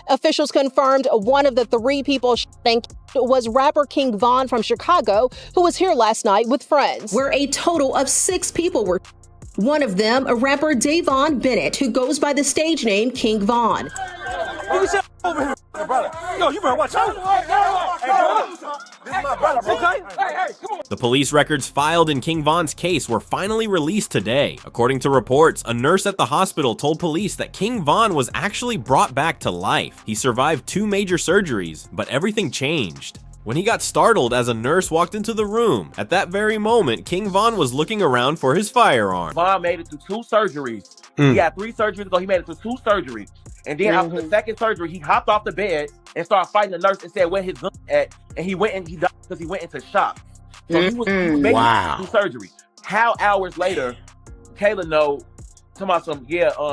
Officials confirmed one of the three people shot was rapper KingVon from Chicago, who was here last night with friends, where a total of 6 people were. One of them, a rapper Davon Bennett, who goes by the stage name KingVon. Over here, brother. Yo, you better watch out. Hey, brother. This is my brother, okay? Hey, come on. The police records filed in KingVon's case were finally released today. According to reports, a nurse at the hospital told police that KingVon was actually brought back to life. He survived 2 major surgeries, but everything changed when he got startled as a nurse walked into the room. At that very moment, KingVon was looking around for his firearm. Von made it through 2 surgeries. He had 3 surgeries, so he made it through 2 surgeries. And then after the second surgery, he hopped off the bed and started fighting the nurse and said where his gun at. And he went and he died because he went into shock. So he was making it through surgery. How hours later, Kayla know,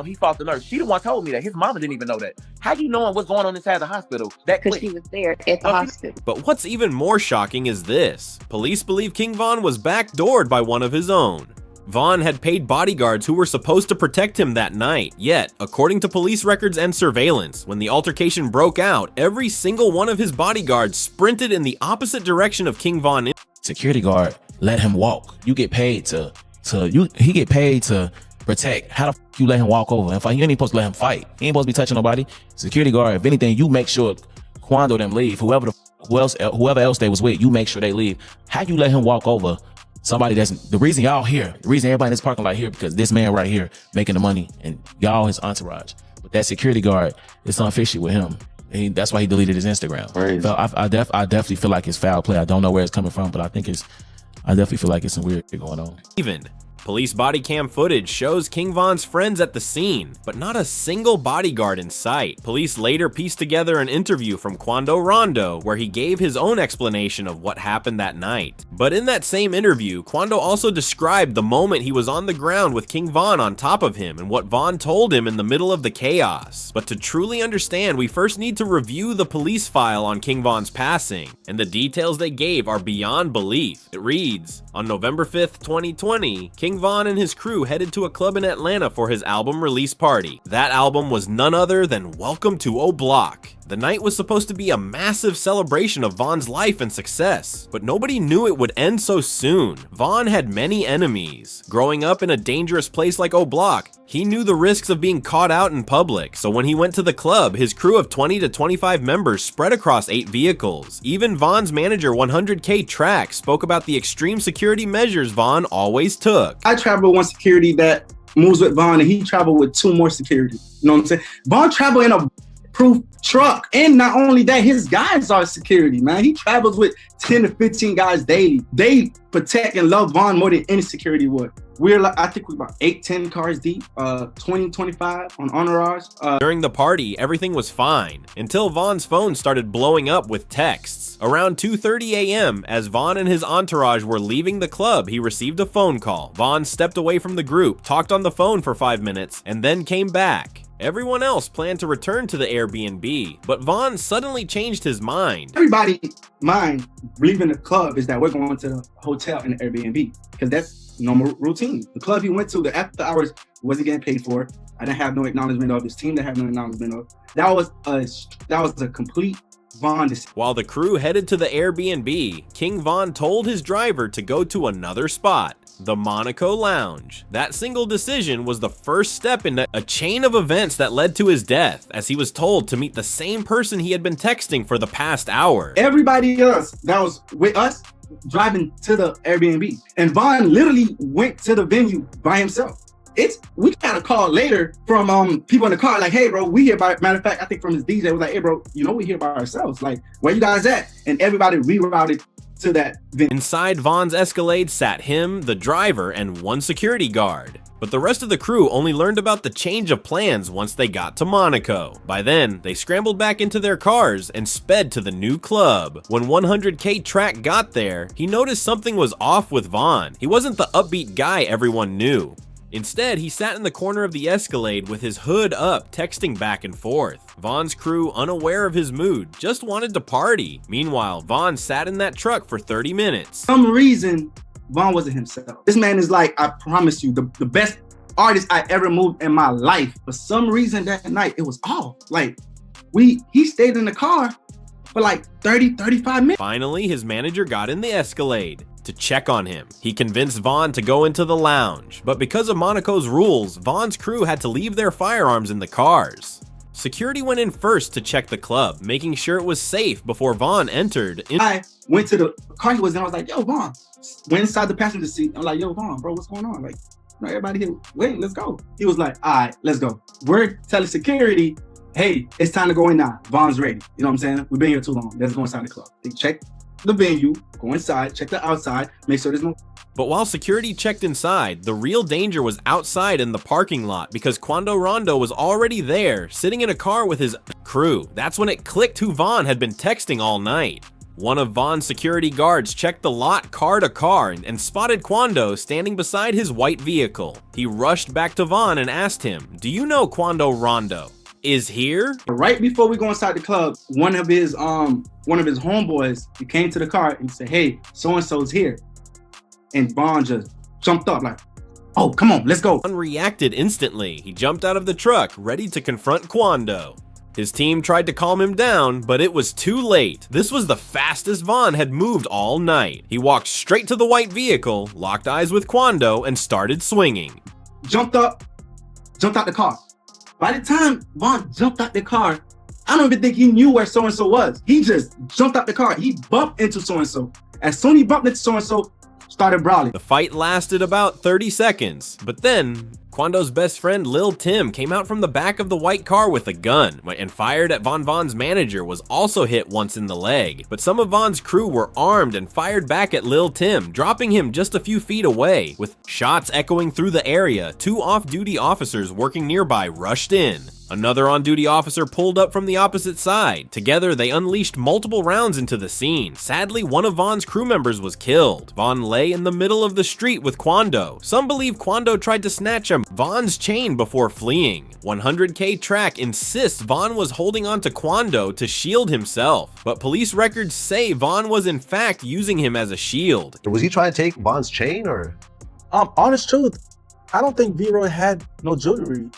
he fought the nurse. She the one told me that. His mama didn't even know that. How you knowing what's going on inside the hospital? Because she was there at the hospital. But what's even more shocking is this. Police believe KingVon was backdoored by one of his own. Von had paid bodyguards who were supposed to protect him that night. Yet, according to police records and surveillance, when the altercation broke out, every single one of his bodyguards sprinted in the opposite direction of KingVon. Security guard let him walk. You get paid he get paid to protect. How the f you let him walk over and fight? You ain't supposed to let him fight. He ain't supposed to be touching nobody. Security guard, if anything, you make sure Quando them leave. Whoever else they was with, you make sure they leave. How you let him walk over somebody that's the reason y'all here, the reason everybody in this parking lot here, because this man right here making the money and y'all his entourage. But that security guard, it's unfishy with him. That's why he deleted his Instagram. So I definitely feel like it's foul play. I don't know where it's coming from, but I definitely feel like it's some weird shit going on. Police body cam footage shows KingVon's friends at the scene, but not a single bodyguard in sight. Police later pieced together an interview from Quando Rondo where he gave his own explanation of what happened that night. But in that same interview, Quando also described the moment he was on the ground with KingVon on top of him and what Von told him in the middle of the chaos. But to truly understand, we first need to review the police file on KingVon's passing, and the details they gave are beyond belief. It reads, on November 5th, 2020, KingVon and his crew headed to a club in Atlanta for his album release party. That album was none other than Welcome to O'Block. The night was supposed to be a massive celebration of Von's life and success, but nobody knew it would end so soon. Von had many enemies. Growing up in a dangerous place like O'Block, he knew the risks of being caught out in public, so when he went to the club, his crew of 20 to 25 members spread across 8 vehicles. Even Von's manager 100K Track spoke about the extreme security measures Von always took. I travel with one security that moves with Von, and he traveled with 2 more security. You know what I'm saying? Von traveled in a proof truck, and not only that, his guys are security, man. He travels with 10 to 15 guys daily. They protect and love Von more than any security would. We're like, I think we're about 8-10 cars deep, 20-25 on entourage. During the party, everything was fine until Von's phone started blowing up with texts. Around 2:30 a.m., as Von and his entourage were leaving the club, he received a phone call. Von stepped away from the group, talked on the phone for 5 minutes, and then came back. Everyone else planned to return to the Airbnb, but Von suddenly changed his mind. Everybody's mind leaving the club is that we're going to the hotel and the Airbnb, because that's normal routine. The club he went to, the after hours, wasn't getting paid for. I didn't have no acknowledgement of. His team didn't have no acknowledgement of. That was a complete Von decision. While the crew headed to the Airbnb, KingVon told his driver to go to another spot, the Monaco Lounge. That single decision was the first step in a chain of events that led to his death, as he was told to meet the same person he had been texting for the past hour. Everybody else that was with us driving to the Airbnb, and Von literally went to the venue by himself. We got a call later from people in the car, like, hey bro, we here by, matter of fact, I think from his DJ was like, hey bro, you know we here by ourselves, like, where you guys at? And everybody rerouted to that venue. Inside Von's Escalade sat him, the driver, and 1 security guard. But the rest of the crew only learned about the change of plans once they got to Monaco. By then, they scrambled back into their cars and sped to the new club. When 100K Track got there, he noticed something was off with Von. He wasn't the upbeat guy everyone knew. Instead, he sat in the corner of the Escalade with his hood up, texting back and forth. Von's crew, unaware of his mood, just wanted to party. Meanwhile, Von sat in that truck for 30 minutes. For some reason, Von wasn't himself. This man is like, I promise you, the best artist I ever moved in my life. For some reason that night, it was off. Like, he stayed in the car for like 35 minutes. Finally, his manager got in the Escalade to check on him. He convinced Vaughn to go into the lounge, but because of Monaco's rules, Vaughn's crew had to leave their firearms in the cars. Security went in first to check the club, making sure it was safe before Vaughn entered. I went to the car he was in. I was like, yo, Vaughn. Went inside the passenger seat. I'm like, yo, Vaughn, bro, what's going on? Like, everybody here, wait, let's go. He was like, all right, let's go. We're telling security, hey, it's time to go in now. Vaughn's ready. You know what I'm saying? We've been here too long. Let's go inside the club. They check the venue, go inside, check the outside, make sure there's no... But while security checked inside, the real danger was outside in the parking lot because Quando Rondo was already there, sitting in a car with his crew. That's when it clicked who Vaughn had been texting all night. One of Vaughn's security guards checked the lot car to car and spotted Quando standing beside his white vehicle. He rushed back to Vaughn and asked him, "Do you know Quando Rondo is here?" Right before we go inside the club, one of his homeboys, he came to the car and said, "Hey, so-and-so's here." And Vaughn just jumped up like, "Oh, come on, let's go." Vaughn reacted instantly. He jumped out of the truck, ready to confront Quando. His team tried to calm him down, but it was too late. This was the fastest Vaughn had moved all night. He walked straight to the white vehicle, locked eyes with Quando, and started swinging. Jumped out the car. By the time Vaughn jumped out the car, I don't even think he knew where so-and-so was. He just jumped out the car. He bumped into so-and-so. As soon as he bumped into so-and-so, started brawling. The fight lasted about 30 seconds, but then Quando's best friend Lil Tim came out from the back of the white car with a gun and fired at Vaughn's manager, was also hit once in the leg. But some of Vaughn's crew were armed and fired back at Lil Tim, dropping him just a few feet away. With shots echoing through the area, 2 off-duty officers working nearby rushed in. Another on-duty officer pulled up from the opposite side. Together, they unleashed multiple rounds into the scene. Sadly, one of Vaughn's crew members was killed. Vaughn lay in the middle of the street with Quando. Some believe Quando tried to snatch Vaughn's chain before fleeing. 100K Track insists Vaughn was holding on to Quando to shield himself, but police records say Vaughn was in fact using him as a shield. Was he trying to take Vaughn's chain or? Honest truth, I don't think V-Roy had no jewelry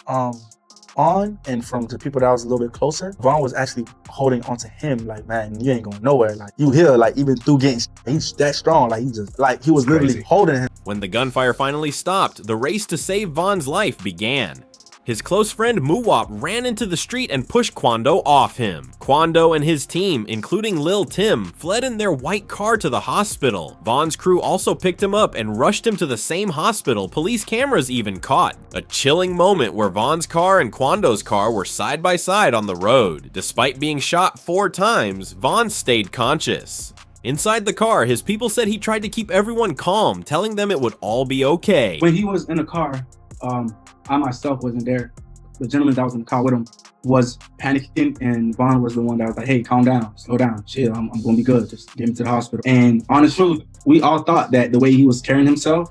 on, and from the people that was a little bit closer, Vaughn was actually holding onto him like, man, you ain't going nowhere. Like, you here, like, even through getting, he's that strong. Like, he was literally holding him. When the gunfire finally stopped, the race to save Vaughn's life began. His close friend Muwap ran into the street and pushed Quando off him. Quando and his team, including Lil Tim, fled in their white car to the hospital. Vaughn's crew also picked him up and rushed him to the same hospital police cameras even caught. A chilling moment where Vaughn's car and Quando's car were side by side on the road. Despite being shot 4 times, Vaughn stayed conscious. Inside the car, his people said he tried to keep everyone calm, telling them it would all be okay. When he was in the car, I myself wasn't there. The gentleman that was in the car with him was panicking, and Vaughn was the one that was like, "Hey, calm down, slow down, chill, I'm gonna be good, just get him to the hospital." And honest truth, we all thought that the way he was carrying himself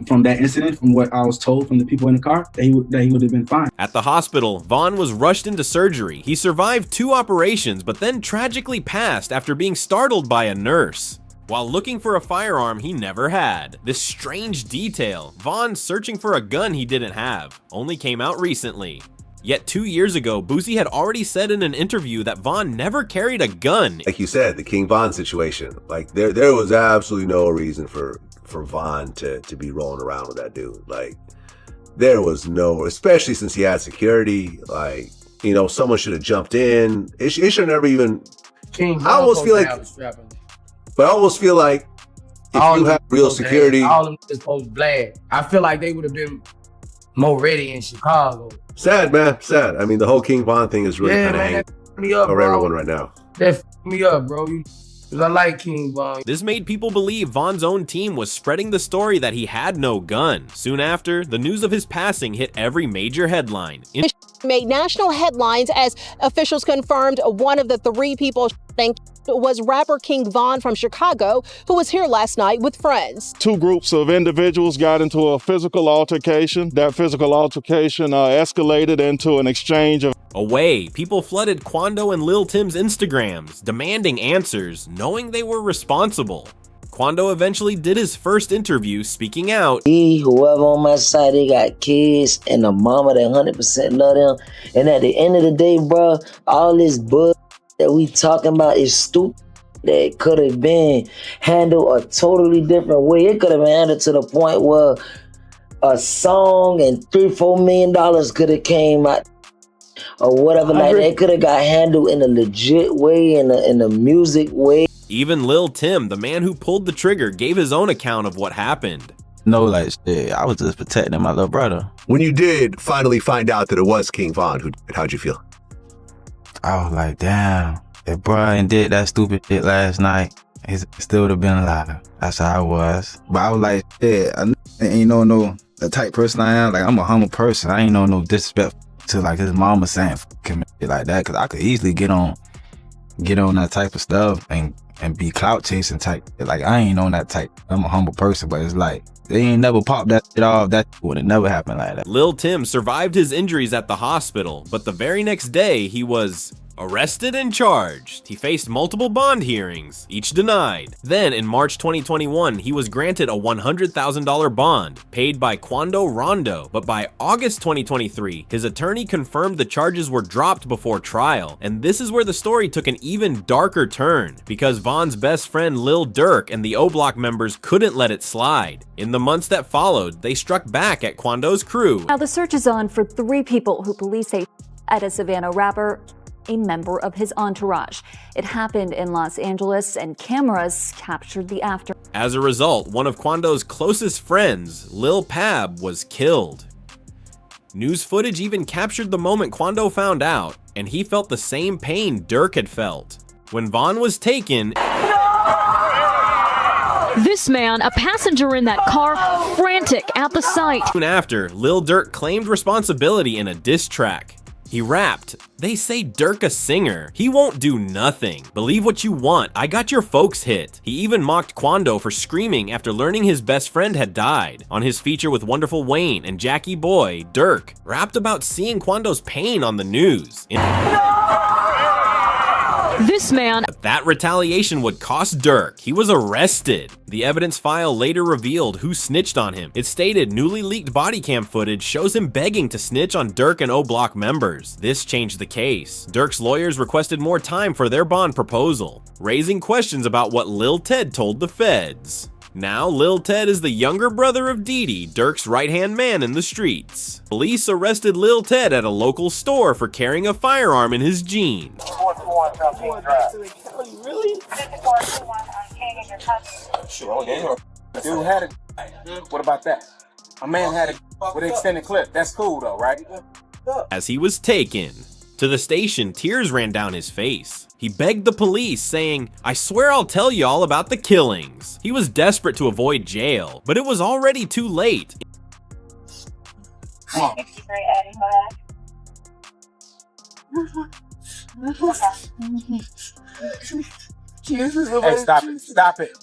from that incident, from what I was told from the people in the car, that he would have been fine. At the hospital, Vaughn was rushed into surgery. He survived 2 operations, but then tragically passed after being startled by a nurse. While looking for a firearm he never had. This strange detail, Vaughn searching for a gun he didn't have, only came out recently. Yet 2 years ago, Boosie had already said in an interview that Vaughn never carried a gun. Like you said, the KingVon situation, like there was absolutely no reason for Vaughn to be rolling around with that dude. Like, there was no, especially since he had security, like, you know, someone should have jumped in. It should never even, I almost feel like, but I almost feel like if you have real security, all of them is supposed to I feel like they would have been more ready in Chicago. Sad, man, sad. I mean, the whole KingVon thing is really kind of hanging over everyone right now. That me up, bro. Cause I like KingVon. This made people believe Vaughn's own team was spreading the story that he had no gun. Soon after, the news of his passing hit every major headline. Made national headlines as officials confirmed one of the 3 people was rapper KingVon from Chicago, who was here last night with friends. 2 groups of individuals got into a physical altercation. That physical altercation escalated into an exchange of Away, people flooded Quando and Lil Tim's Instagrams, demanding answers, knowing they were responsible. Quando eventually did his first interview speaking out. Whoever on my side, they got kids and a mama that 100% love them. And at the end of the day, bro, all this bull that we talking about is stupid. That could have been handled a totally different way. It could have been handled to the point where a song and $3-4 million could have came out or whatever. Like that could have got handled in a legit way, in a music way. Even Lil Tim, the man who pulled the trigger, gave his own account of what happened. No, like, shit, I was just protecting my little brother. When you did finally find out that it was KingVon who did it, how'd you feel? I was like, damn, if Brian did that stupid shit last night, he still would have been alive. That's how I was. But I was like, yeah, I ain't no the type person I am. Like, I'm a humble person. I ain't no disrespect to like his mama saying f***ing like that, because I could easily get on that type of stuff and be clout chasing type. Like, I ain't on that type. I'm a humble person, but it's like, they ain't never popped that shit off. That would have never happened like that. Lil Tim survived his injuries at the hospital, but the very next day he was arrested and charged. He faced multiple bond hearings, each denied. Then in March 2021, he was granted a $100,000 bond paid by Quando Rondo, but by August 2023, his attorney confirmed the charges were dropped before trial. And this is where the story took an even darker turn, because Von's best friend Lil Durk and the O Block members couldn't let it slide. In the months that followed, they struck back at Quando's crew. Now the search is on for 3 people who police say at a Savannah rapper, a member of his entourage. It happened in Los Angeles and cameras captured the after. As a result, one of Quando's closest friends, Lil Pab, was killed. News footage even captured the moment Quando found out, and he felt the same pain Durk had felt. When Von was taken, this man, a passenger in that car, frantic at the sight. Soon after, Lil Durk claimed responsibility in a diss track. He rapped, "They say Durk a singer. He won't do nothing. Believe what you want. I got your folks hit." He even mocked Quando for screaming after learning his best friend had died. On his feature with Wonderful Wayne and Jackie Boy, Durk rapped about seeing Quando's pain on the news. This man. But that retaliation would cost Durk. He was arrested. The evidence file later revealed who snitched on him. It stated newly leaked body cam footage shows him begging to snitch on Durk and O Block members. This changed the case. Durk's lawyers requested more time for their bond proposal, raising questions about what Lil Ted told the feds. Now, Lil Ted is the younger brother of Didi, Durk's right-hand man in the streets. Police arrested Lil Ted at a local store for carrying a firearm in his jeans. Really? Sure, dude had it. What about that? A man had it with an extended clip. That's cool though, right? As he was taken to the station, tears ran down his face. He begged the police, saying, "I swear I'll tell you all about the killings." He was desperate to avoid jail, but it was already too late. Hey, stop it. Stop it.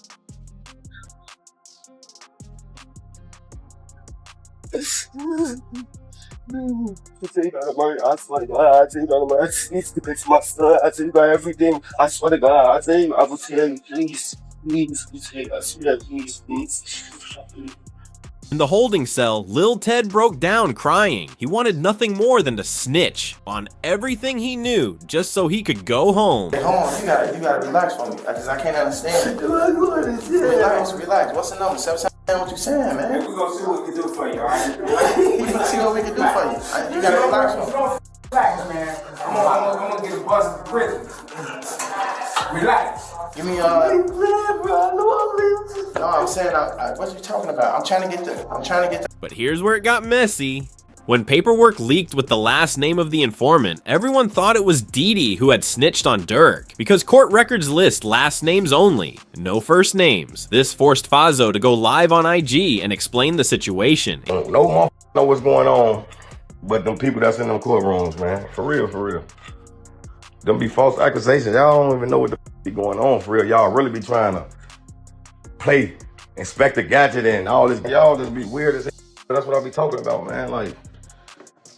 I tell you about money, I swear to God, I tell you about money, I need to fix my son, I tell you about everything, I swear to God, I tell you, I will tell you, please, I swear, please. In the holding cell, Lil Ted broke down crying. He wanted nothing more than to snitch on everything he knew just so he could go home. Hey, hold on, you gotta relax for me, because I can't understand it. Relax. What's the number? 7 what you saying, man? We're gonna see what we can do for you, alright? We're gonna see what we can do for you. You gotta relax for me. Relax, man. I'm gonna get a bus to prison. Relax. Give me no, I'm saying, what you talking about? I'm trying to get the. But here's where it got messy. When paperwork leaked with the last name of the informant, everyone thought it was Didi who had snitched on Durk, because court records list last names only, no first names. This forced Fazo to go live on IG and explain the situation. No motherfucker know what's going on, but them people that's in them courtrooms, man. For real. Them be false accusations. Y'all don't even know what the be going on for real. Y'all really be trying to play Inspector Gadget and all this. Y'all just be weird as hell. That's what I be talking about, man. Like,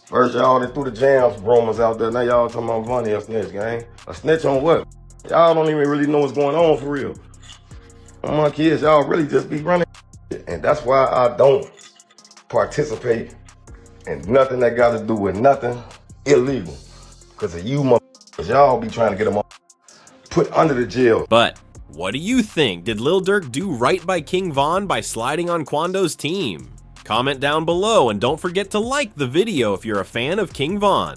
first y'all threw the jams rumors out there. Now y'all talking about money a snitch, gang. A snitch on what? Y'all don't even really know what's going on for real. My kids, y'all really just be running. And that's why I don't participate in nothing that got to do with nothing illegal. Because of you motherfuckers, y'all be trying to get them put under the jail. But what do you think? Did Lil Durk do right by KingVon by sliding on Quando's team? Comment down below and don't forget to like the video if you're a fan of KingVon.